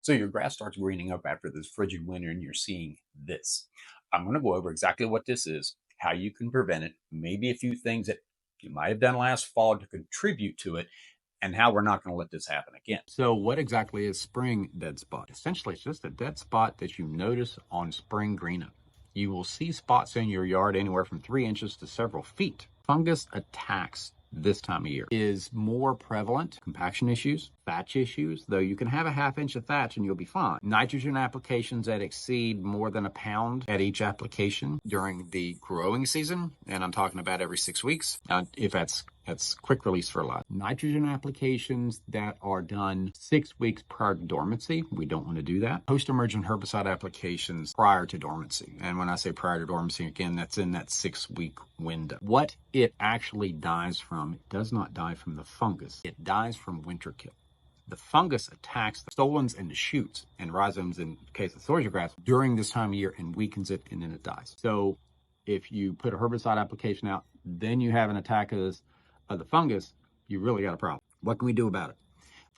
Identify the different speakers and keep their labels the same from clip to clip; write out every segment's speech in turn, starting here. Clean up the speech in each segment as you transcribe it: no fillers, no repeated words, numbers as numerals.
Speaker 1: So your grass starts greening up after this frigid winter and you're seeing this. I'm going to go over exactly what this is, how you can prevent it, maybe a few things that you might have done last fall to contribute to it, and how we're not going to let this happen again. So what exactly is spring dead spot? Essentially, it's just a dead spot that you notice on spring greenup. You will see spots in your yard anywhere from 3 inches to several feet. Fungus attacks this time of year is more prevalent. Compaction issues, thatch issues, though you can have a ½ inch of thatch and you'll be fine. Nitrogen applications that exceed more than a pound at each application during the growing season, and I'm talking about every 6 weeks, if that's quick release fertilizer. Nitrogen applications that are done 6 weeks prior to dormancy, we don't want to do that. Post-emergent herbicide applications prior to dormancy. And when I say prior to dormancy, again, that's in that 6-week window. What it actually dies from, it does not die from the fungus. It dies from winter kill. The fungus attacks the stolons and the shoots and rhizomes in the case of Zoysia grass during this time of year and weakens it, and then it dies. So if you put a herbicide application out, then you have an attack of the fungus, you really got a problem. What can we do about it?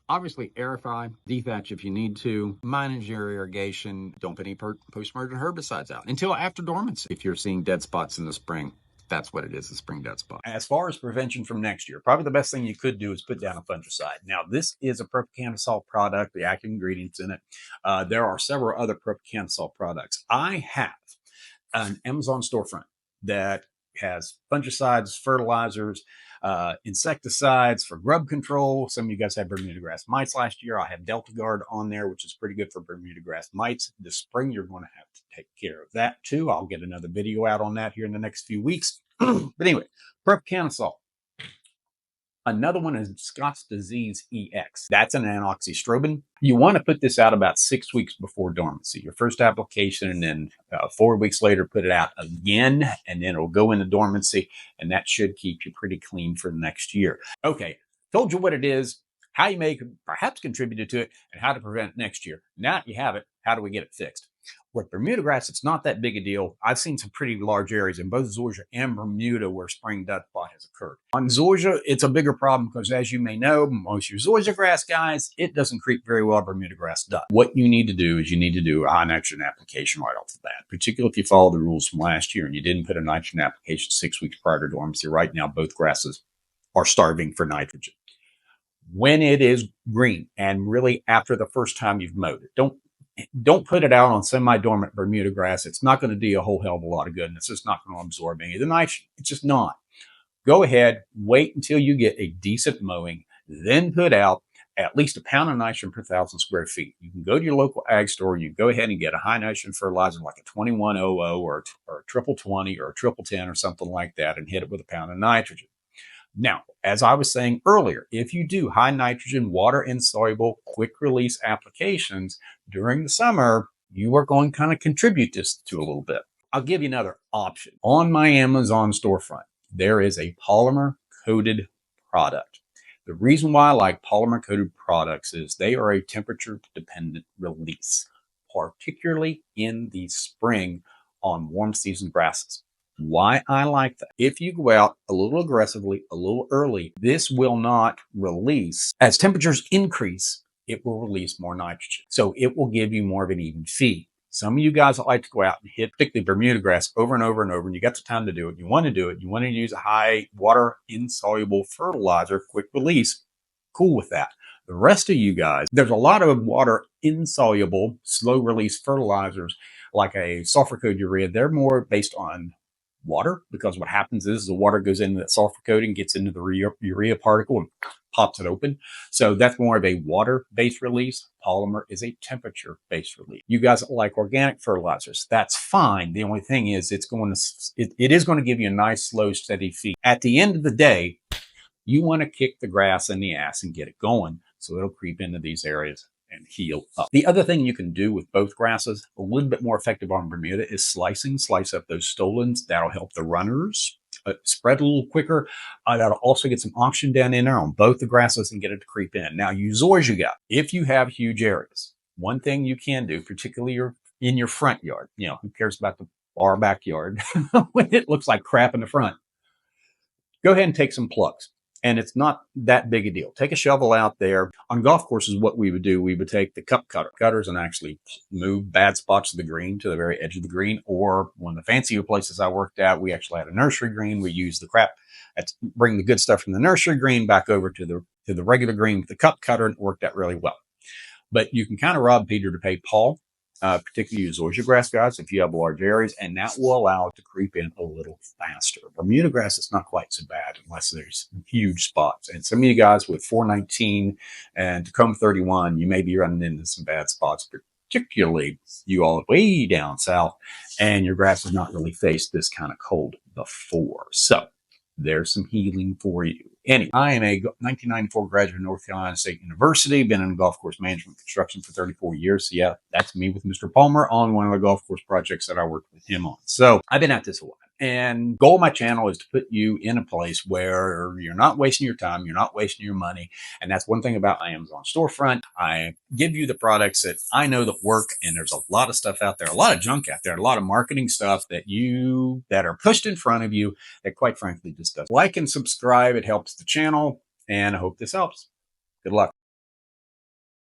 Speaker 1: Obviously, aerify, dethatch if you need to, manage your irrigation, don't put any post-emergent herbicides out until after dormancy. If you're seeing dead spots in the spring, that's what it is, a spring dead spot. As far as prevention from next year, probably the best thing you could do is put down a fungicide. Now, this is a propiconazole product, the active ingredients in it. There are several other propiconazole products. I have an Amazon storefront that has fungicides, fertilizers, insecticides for grub control. Some of you guys had Bermuda grass mites last year. I have Delta Guard on there, which is pretty good for Bermuda grass mites. This spring, you're going to have to take care of that too. I'll get another video out on that here in the next few weeks. But anyway, propiconazole. Another one is Scott's Disease EX. That's an anoxystrobin. You want to put this out about 6 weeks before dormancy. Your first application, and then 4 weeks later, put it out again, and then it'll go into dormancy, and that should keep you pretty clean for the next year. Okay, told you what it is, how you may perhaps contributed to it, and how to prevent it next year. Now that you have it, how do we get it fixed? With Bermuda grass, it's not that big a deal. I've seen some pretty large areas in both Zoysia and Bermuda where spring dead spot has occurred. On Zoysia, it's a bigger problem because, as you may know, most of your Zoysia grass guys, it doesn't creep very well. Bermuda grass does. What you need to do is you need to do a high nitrogen application right off the bat, particularly if you follow the rules from last year and you didn't put a nitrogen application 6 weeks prior to dormancy. Right now, both grasses are starving for nitrogen. When it is green and really after the first time you've mowed it, don't put it out on semi-dormant Bermuda grass. It's not going to do a whole hell of a lot of good, and it's just not going to absorb any of the nitrogen. It's just not. Go ahead, wait until you get a decent mowing, then put out at least a pound of nitrogen per 1,000 square feet. You can go to your local ag store and you go ahead and get a high nitrogen fertilizer like a 2100 or a triple 20 or a triple 10 or something like that, and hit it with a pound of nitrogen. Now, as I was saying earlier, if you do high nitrogen, water insoluble, quick release applications during the summer, you are going to kind of contribute this to a little bit. I'll give you another option. On my Amazon storefront, there is a polymer coated product. The reason why I like polymer coated products is they are a temperature dependent release, particularly in the spring on warm season grasses. Why I like that. If you go out a little aggressively, a little early, this will not release. As temperatures increase, it will release more nitrogen. So it will give you more of an even feed. Some of you guys that like to go out and hit particularly Bermuda grass over and over and over, and you got the time to do it. You want to do it. You want to use a high water insoluble fertilizer, quick release. Cool with that. The rest of you guys, there's a lot of water insoluble, slow release fertilizers like a sulfur coated urea. They're more based on water, because what happens is the water goes into that sulfur coating, gets into the urea particle and pops it open. So that's more of a water-based release. Polymer is a temperature-based release. You guys like organic fertilizers, that's fine. The only thing is it is going to give you a nice, slow, steady feed. At the end of the day, you want to kick the grass in the ass and get it going so it'll creep into these areas and heal up. The other thing you can do with both grasses, a little bit more effective on Bermuda, is slicing. Slice up those stolons. That'll help the runners spread a little quicker. That'll also get some oxygen down in there on both the grasses and get it to creep in. Now, you Zoysia guys, if you have huge areas, one thing you can do, particularly in your front yard, who cares about our backyard when it looks like crap in the front? Go ahead and take some plugs. And it's not that big a deal. Take a shovel out there. On golf courses, what we would do, we would take the cutters and actually move bad spots of the green to the very edge of the green. Or one of the fancier places I worked at, we actually had a nursery green. We used the crap, bring the good stuff from the nursery green back over to the regular green with the cutter, and it worked out really well. But you can kind of rob Peter to pay Paul, particularly use Zoysia grass, guys, if you have large areas, and that will allow it to creep in a little faster. Bermuda grass is not quite so bad unless there's huge spots. And some of you guys with 419 and Tacoma 31, you may be running into some bad spots, particularly you all way down south, and your grass has not really faced this kind of cold before. So there's some healing for you. Anyway, I am a 1994 graduate of North Carolina State University, been in golf course management construction for 34 years. So yeah, that's me with Mr. Palmer on one of the golf course projects that I worked with him on. So I've been at this a while. And goal of my channel is to put you in a place where you're not wasting your time, you're not wasting your money. And that's one thing about my Amazon storefront. I give you the products that I know that work, and there's a lot of stuff out there, a lot of junk out there, a lot of marketing stuff that are pushed in front of you that quite frankly just doesn't. Like and subscribe. It helps the channel, and I hope this helps. Good luck.